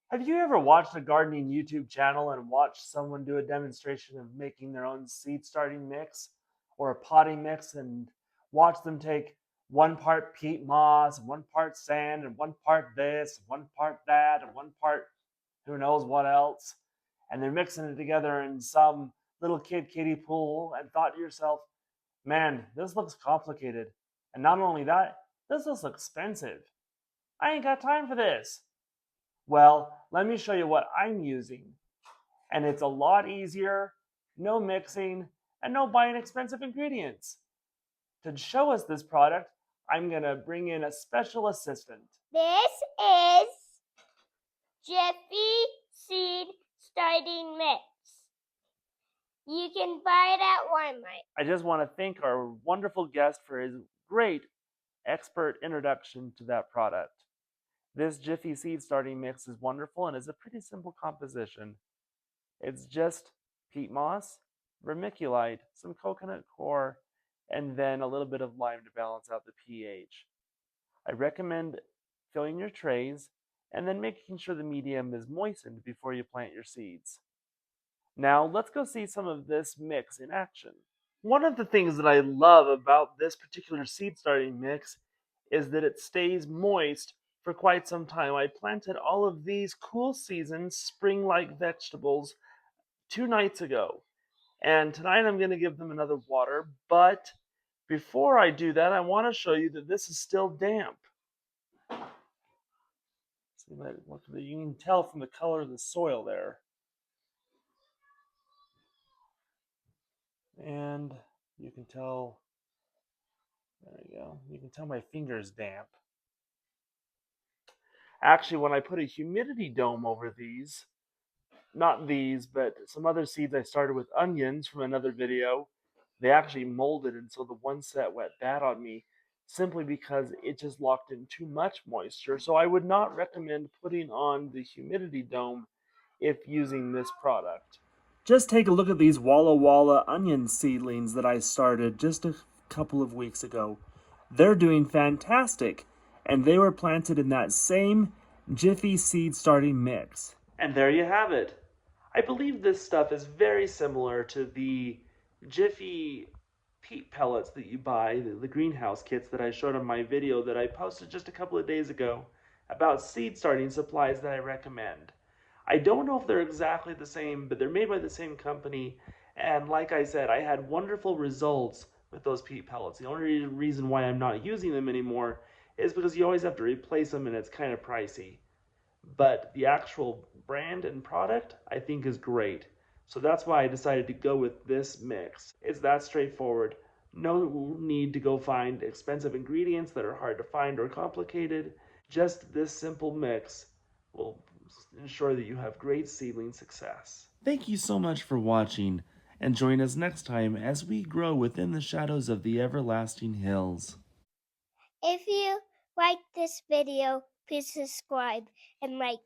Have you ever watched a gardening YouTube channel and watched someone do a demonstration of making their own seed starting mix or a potting mix and watch them take one part peat moss, and one part sand, and one part this, and one part that, and one part who knows what else, and they're mixing it together in some little kid kiddie pool and thought to yourself, man, this looks complicated. And not only that, this looks expensive. I ain't got time for this. Well, let me show you what I'm using. And it's a lot easier, no mixing, and no buying expensive ingredients. To show us this product, I'm going to bring in a special assistant. This is Jiffy Seed Starting Mix. You can buy it at Walmart. I just want to thank our wonderful guest for his great expert introduction to that product. This Jiffy Seed Starting Mix is wonderful and is a pretty simple composition. It's just peat moss, vermiculite, some coconut coir, and then a little bit of lime to balance out the pH. I recommend filling your trays and then making sure the medium is moistened before you plant your seeds. Now let's go see some of this mix in action. One of the things that I love about this particular seed starting mix is that it stays moist for quite some time. I planted all of these cool season spring-like vegetables 2 nights ago. And tonight I'm going to give them another water. But before I do that, I want to show you that this is still damp. You can tell from the color of the soil there. And you can tell, there you go, you can tell my finger's damp. Actually, when I put a humidity dome over these, not these, but some other seeds I started with onions from another video, they actually molded, and so the one set went bad on me simply because it just locked in too much moisture. So I would not recommend putting on the humidity dome if using this product. Just take a look at these Walla Walla onion seedlings that I started just a couple of weeks ago. They're doing fantastic, and they were planted in that same Jiffy Seed Starting mix. And there you have it. I believe this stuff is very similar to the Jiffy peat pellets that you buy, the greenhouse kits that I showed on my video that I posted just a couple of days ago about seed starting supplies that I recommend. I don't know if they're exactly the same, but they're made by the same company. And like I said, I had wonderful results with those peat pellets. The only reason why I'm not using them anymore is because you always have to replace them and it's kind of pricey. But the actual brand and product I think is great. So that's why I decided to go with this mix. It's that straightforward. No need to go find expensive ingredients that are hard to find or complicated. Just this simple mix will ensure that you have great seedling success. Thank you so much for watching, and join us next time as we grow within the shadows of the everlasting hills. If you like this video, please subscribe and like.